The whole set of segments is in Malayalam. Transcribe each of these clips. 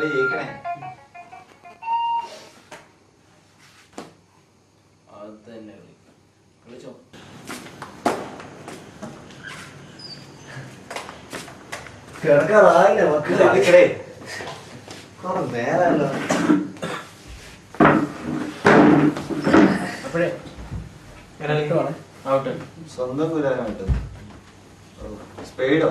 കളി ജയിക്കണേ. അത് തന്നെ കളിച്ചോ. കിടക്കാറായില്ലേ മക്കളെ? കളിക്കടേ നേരല്ലോ. അപ്പോഴേ ഔട്ട്. സ്വന്തം കുരാനായിട്ട് സ്പീഡോ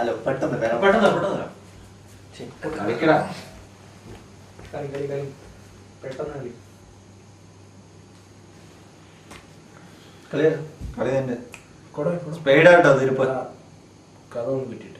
അല്ല പെട്ടെന്ന് കളിക്കടാ. കളി തന്നെ സ്പീഡായിട്ടോ തിരുപ്പ കഥ ഒന്ന് കിട്ടിയിട്ട്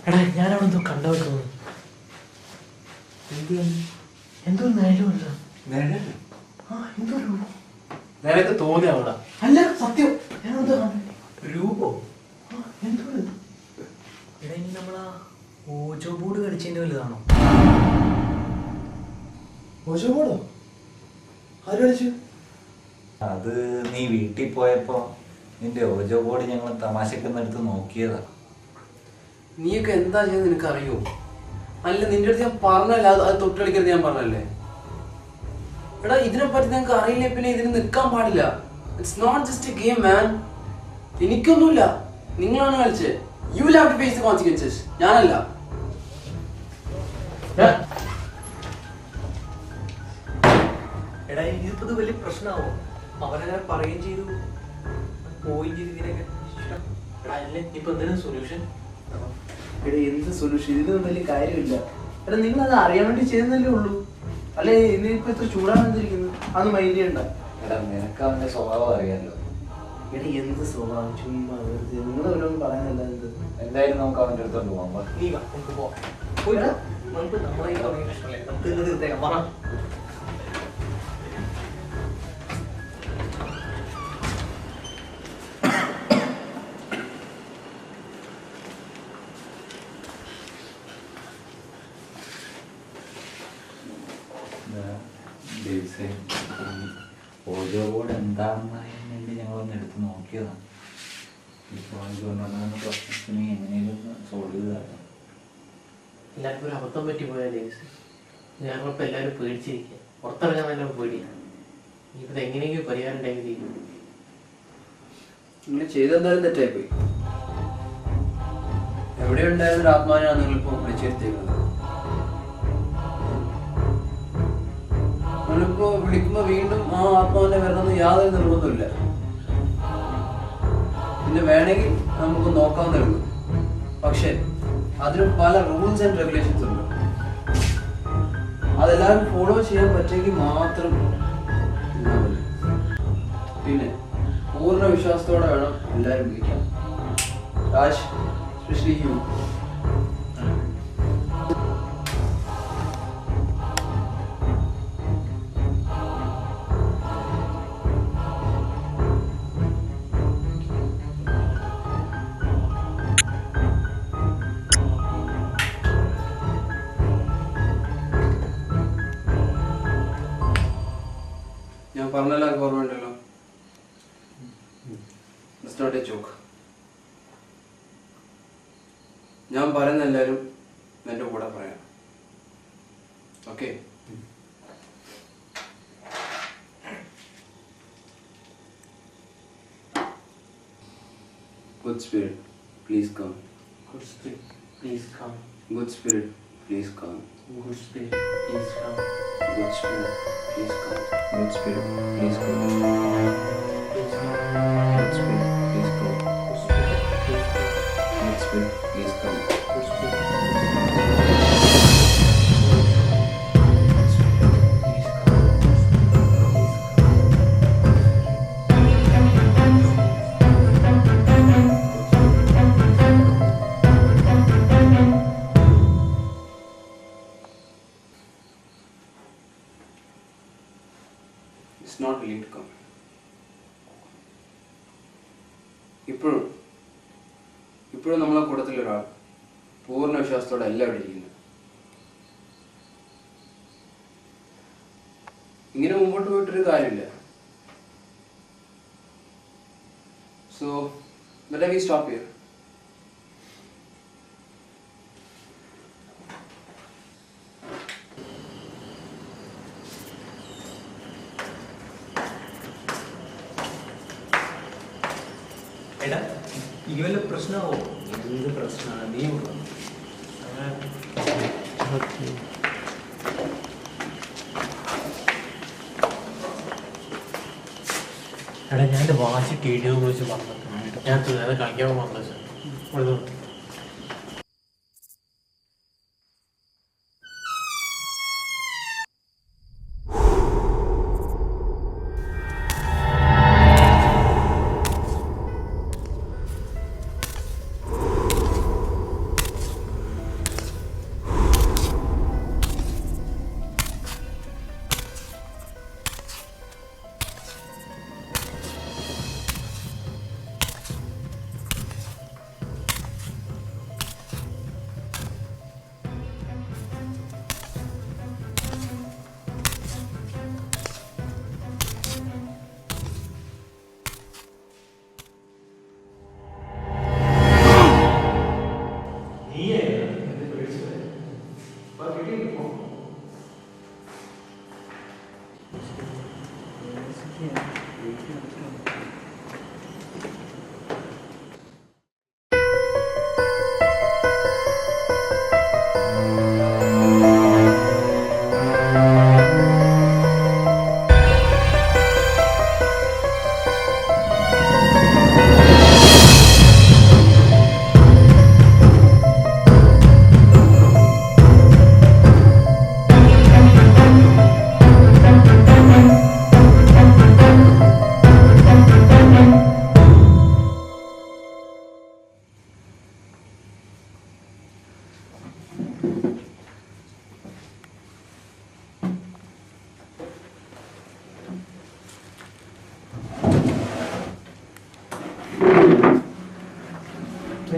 എടാ ഞാനവിടെ എന്തോ കണ്ടു വെക്കുന്നു. എന്തോ നിഴലുമല്ല. നിനക്ക് തോന്നി അവിടെ അല്ല സത്യം. ഞാനെന്തോ രൂപോ എന്തോ. എടാ ഇനി നമ്മളാ ഓജോ ബോർഡ് കളിച്ചതിന്റെ വലുതാണോ? ഓജോ ബോർഡോ? ആര് കളിച്ചു? അത് നീ വീട്ടിൽ പോയപ്പോ നിന്റെ ഓജോ ബോർഡ് ഞങ്ങൾ തമാശക്കെന്നെടുത്ത് നോക്കിയതാ. നീയൊക്കെ എന്താ ചെയ്യുന്നത് നിനക്ക് അറിയോ? അല്ല നിന്റെ അടുത്ത് ഞാൻ പറഞ്ഞല്ല, അത് തൊട്ട് കളിക്കരുത് ഞാൻ പറഞ്ഞല്ലേ. എടാ ഇതിനെ പറ്റി നിനക്ക് അറിയില്ല, പിന്നെ ഇതിന് നിൽക്കാൻ പാടില്ല. It's not just a game man. എനിക്കൊന്നുമില്ല, നിങ്ങളാണ് കളിച്ചത്. You will have to face the consequences, ഞാനല്ല. എടാ ഇതിപ്പോ വലിയ പ്രശ്നമാവോ? അവരങ്ങനെ പറയുകയും ചെയ്തു, പോവുകയും ചെയ്തു. ഇതിനൊക്കെ ഇഷ്ടം. എടാ അല്ലേ ഇപ്പൊ എന്തിനാ സൊല്യൂഷൻ? എടാ എന്ത് സൊല്യൂഷൻ? ഇതിലൊന്നും വലിയ കാര്യമില്ല. എടാ നിങ്ങൾ അത് അറിയാൻ വേണ്ടി ചെയ്യുന്നല്ലേ ഉള്ളൂ. അല്ലെ ഇനിയിപ്പോ ഇത്ര ചൂടാണ് എന്തിരിക്കുന്നത്? അത് മൈൻഡ് ചെയ്യണ്ട. എടാ നിനക്ക് അവന്റെ സ്വഭാവം അറിയാലോ. എടാ എന്ത് സ്വഭാവം? ചുമ്മാ വെറുതെ നിങ്ങൾ ഓരോന്നും പറയാനല്ല. എന്ത് എന്തായാലും നമുക്ക് അവന്റെ അടുത്തോട്ട് പോകാം. നീ വാ, നമുക്ക് പോവാം. നമുക്ക് നമ്മളെ പ്രശ്നമല്ലേ, നമുക്ക് ഇന്ന് തീർത്തേക്കാം. പറ. ഓജോ ബോർഡ് എന്താണെന്നറിയാൻ വേണ്ടി ഞങ്ങളൊന്ന് എടുത്ത് നോക്കിയതാണ്. ഇപ്പോൾ കൊണ്ടുവന്ന പ്രശ്നത്തിന് എങ്ങനെയും സോൾവ് ചെയ്താലോ. എല്ലാവർക്കും ഒരു അബദ്ധം പറ്റി പോയാലേ ഞങ്ങളിപ്പോൾ എല്ലാവരും പേടിച്ചിരിക്കുക. പുറത്തിറങ്ങാൻ നല്ല പേടിയാണ്. ഇപ്പം എങ്ങനെയെങ്കിലും പരിഹാരം ഉണ്ടായി. ഇങ്ങനെ ചെയ്തെന്തായാലും തെറ്റായിപ്പോയി. എവിടെ ഉണ്ടായിരുന്നൊരു ആത്മാവിനാണ് നിങ്ങളിപ്പോൾ വിളിച്ചെടുത്തേക്കുന്നത്. നമ്മളിപ്പോ വിളിക്കുമ്പോ വീണ്ടും ആ ആത്മാവിനെ വരണമെന്ന് യാതൊരു നിർബന്ധമില്ല. പിന്നെ വേണമെങ്കിൽ നമുക്ക് നോക്കാവുന്നേ ഉള്ളൂ. പക്ഷെ അതിന് പല റൂൾസ് ആൻഡ് റെഗുലേഷൻസ് ഉണ്ട്. അതെല്ലാവരും ഫോളോ ചെയ്യാൻ പറ്റുമെങ്കിൽ മാത്രം. പിന്നെ പൂർണ്ണ വിശ്വാസത്തോടെ വേണം എല്ലാവരും വിളിക്കാൻ. Raj, specially U. പറഞ്ഞെല്ലാം ഓർമ്മയുണ്ടല്ലോ. It's not a joke. ഞാൻ പറയുന്ന എല്ലാവരും എൻ്റെ കൂടെ പറയാം. Okay? Good spirit, please come. Good spirit, please come. Good spirit, please come. Good spirit, please come. Good spirit, please come. Good spirit, please come. Please come. Good spirit, please come. Good spirit, please come. Good spirit, please come. Good spirit, please come. It's not willing to come. ഇപ്പോഴും നമ്മളെ കൂട്ടത്തിലൊരാൾ പൂർണ്ണ വിശ്വാസത്തോടെ അല്ല ഇവിടെ ഇരിക്കുന്നത്. ഇങ്ങനെ മുമ്പോട്ട് പോയിട്ടൊരു കാര്യമില്ല. So better we stop here. എടാ ഈ വല്ല പ്രശ്നമാവോ? എന്ത് പ്രശ്നമാണ് നീ എടാ ഞാൻ എൻ്റെ വാശി കേട്ടിയെന്ന് വിളിച്ച് പറഞ്ഞു. ഞാൻ കളിക്കാൻ വന്നത് സാർ.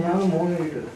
ഞാൻ മോൻ കേട്ടത്.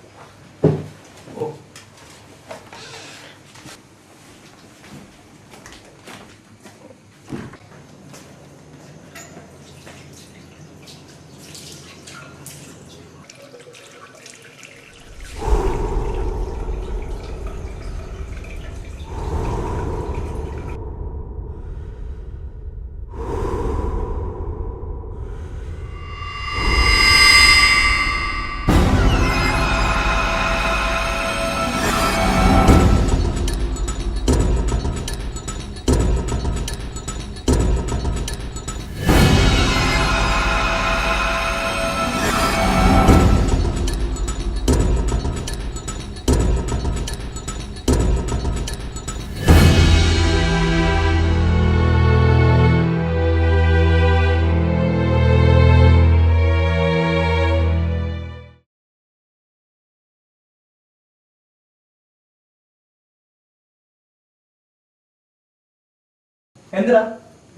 എന്താ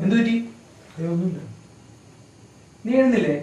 എന്തു പറ്റി? ഒന്നുമില്ല. നീ എഴുന്നില്ലേ?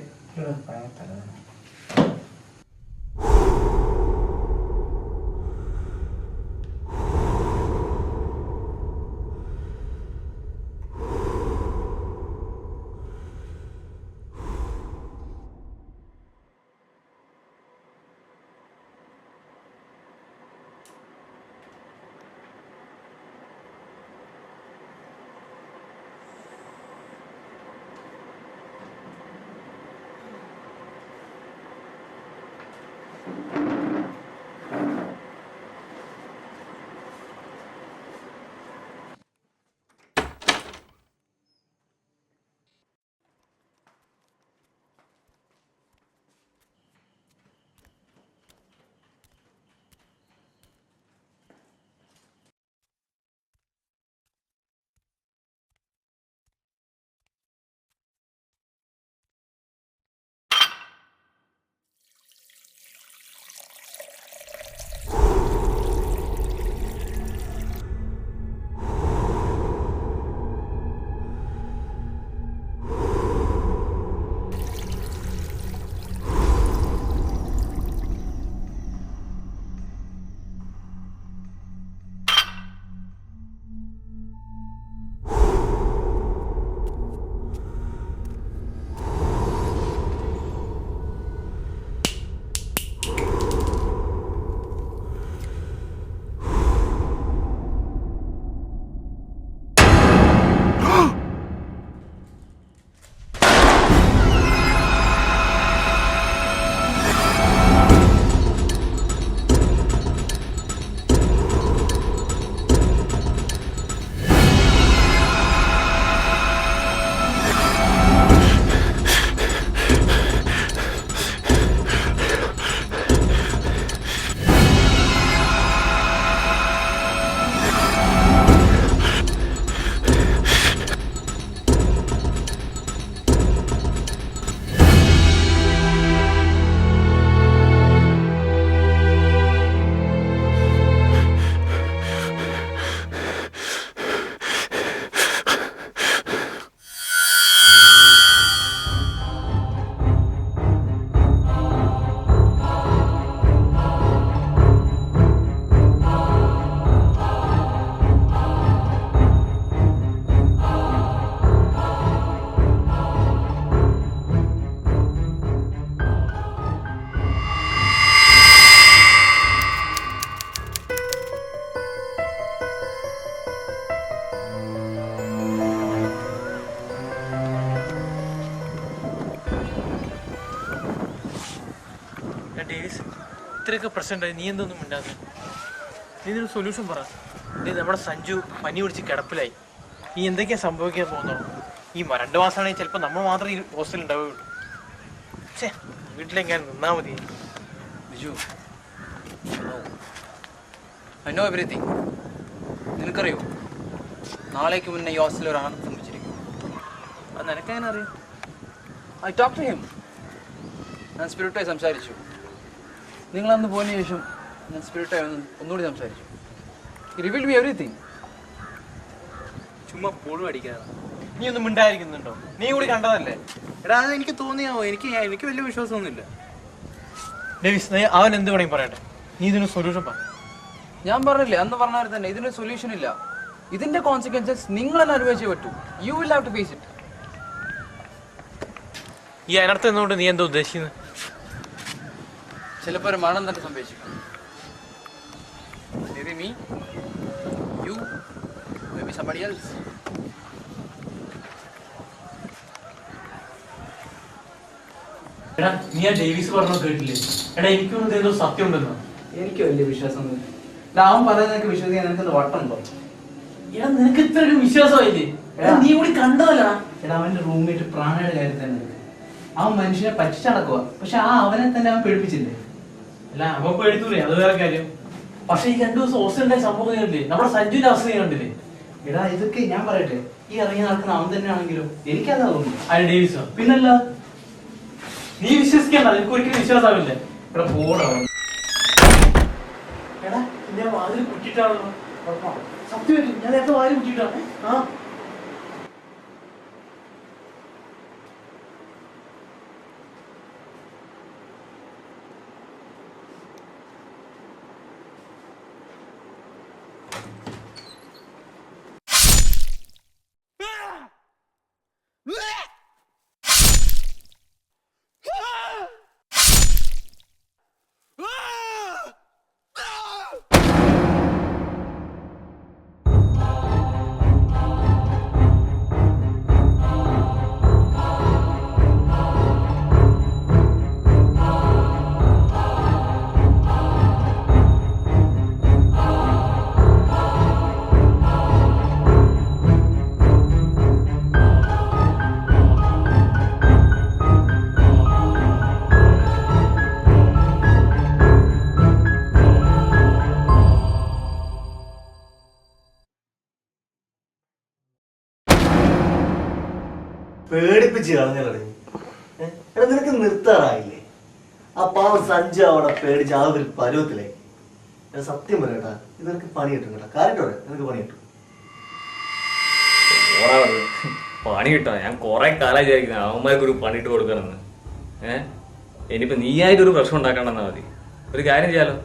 ഡേവിസ്, ഇത്രയൊക്കെ പ്രശ്നമുണ്ടായി, നീ എന്തൊന്നും മിണ്ടാതെ? നീ ഇതിനൊരു സൊല്യൂഷൻ പറ. നീ നമ്മുടെ സഞ്ജു പനി പിടിച്ച് കിടപ്പിലായി. നീ എന്തൊക്കെയാ സംഭവിക്കാൻ പോകുന്നോ? ഈ 2 മാസമാണെങ്കിൽ ചിലപ്പോൾ നമ്മൾ മാത്രം ഈ ഹോസ്റ്റലിൽ ഉണ്ടാവുകയുള്ളൂ. പക്ഷേ വീട്ടിലെങ്ങനെ നിന്നാൽ മതി. Biju, I know everything. നിനക്കറിയോ, നാളേക്ക് മുന്നേ ഈ ഹോസ്റ്റലിൽ ഒരു അനർത്ഥം സംഭവിച്ചിരിക്കും. അത് നിനക്കെങ്ങനെ അറിയാം? I talk to him. ഞാൻ സ്പിരിറ്റായി സംസാരിച്ചു. നിങ്ങളന്ന് പോയതിനു ശേഷം ഞാൻ സ്പിരിറ്റായി ഒന്നുകൂടി സംസാരിച്ചു. He revealed me everything. ചുമ്മാ പൊളു അടിക്കാതെ. നീ ഒന്നും മിണ്ടായിരിക്കുന്നുണ്ടോ? നീ കൂടി കണ്ടതല്ലേ? എടാ, അത് എനിക്ക് തോന്നിയാവോ? എനിക്ക് വലിയ വിശ്വാസമൊന്നുമില്ല. ഡേവിസ്, അവൻ എന്ത് വേണമെങ്കിൽ പറയട്ടെ, നീ ഇതിന് സൊല്യൂഷൻ പറ. ഞാൻ പറഞ്ഞില്ലേ, അന്ന് പറഞ്ഞവർ തന്നെ, ഇതിനൊരു സൊല്യൂഷൻ ഇല്ല. ഇതിന്റെ കോൺസിക്വൻസസ് നിങ്ങൾ തന്നെ അനുഭവിച്ചേ പറ്റൂ. You will have to face it. ഈ അനർത്ഥം എന്നുകൊണ്ട് നീ എന്താ ഉദ്ദേശിക്കുന്നത്? ചിലപ്പോൾ ഒരു മരണം തന്നെ സംഭവിച്ചിരിക്കും. Maybe me, you, maybe somebody else. എടാ, നീ ആ ഡേവിസ് പറഞ്ഞോ കേട്ടില്ലേ? എടാ, എനിക്കൊന്നും എന്തോ സത്യം ഉണ്ടെന്നോ? എനിക്ക് വലിയ വിശ്വാസമൊന്നുമില്ല. അവൻ പറയുന്നതൊക്കെ വിശ്വസിക്കാൻ നിനക്ക് വട്ടുണ്ടോ? എടാ, നിനക്ക് ഇത്ര ഒരു വിശ്വാസമായില്ലേ? നീ കൂടി കണ്ടതല്ല. എടാ, അവന്റെ റൂംമേറ്റ് പ്രാണയുടെ കാര്യം തന്നെ. അവൻ മനുഷ്യനെ പറ്റിച്ചടക്കുക. പക്ഷെ അവനെ തന്നെ അവൻ പേടിപ്പിച്ചില്ലേ? അല്ല, അവൻ പേടിത്തൂലേ, അത് വേറെ കാര്യം. പക്ഷെ ഈ 2 ദിവസം ഹോസ്റ്റലിന്റെ സംഭവം കണ്ടില്ലേ? നമ്മുടെ സഞ്ജുവിന്റെ അവസ്ഥ കണ്ടില്ലേ? എടാ, ഇതൊക്കെ ഞാൻ പറയട്ടെ, ഈ ഇറങ്ങി നടക്കുന്ന അവൻ തന്നെ ആണെങ്കിലും എനിക്കതാ തോന്നുന്നു. ആര്, ഡേവിസോ? പിന്നല്ല, നീ വിശ്വസിക്കണ്ട, നിനക്ക് ഒരിക്കലും വിശ്വാസമാവില്ല. ഇവിടെ പോടാ. എടാ, ഞാൻ വാതിൽ കുറ്റിട്ടാണല്ലോ. സത്യമായിട്ടും ഞാൻ നേരത്തെ വാതിൽ കുറ്റിട്ടാണ്. ആ, പേടിപ്പിച്ച് കളഞ്ഞല്ലേ എടാ നിനക്ക് നിർത്താറായില്ലേ? ആ പാവം സഞ്ജു അവിടെ പേടിച്ച് ആ ഒരു പരുവത്തിലായി. സത്യം പറയട്ടാ, ഇത് നിനക്ക് പണി കിട്ടും കേട്ടാ. കാര്യട്ടോടെ നിനക്ക് പണി കിട്ടും. പണി കിട്ടാ? ഞാൻ കുറെ കാലം വിചാരിക്കുന്നത് അവന്മാർക്ക് ഒരു പണിയിട്ട് കൊടുക്കണമെന്ന്. ഇനിയിപ്പോ നീയായിട്ടൊരു പ്രശ്നം ഉണ്ടാക്കണ്ടെന്നാ മതി. ഒരു കാര്യം ചെയ്യാലോ,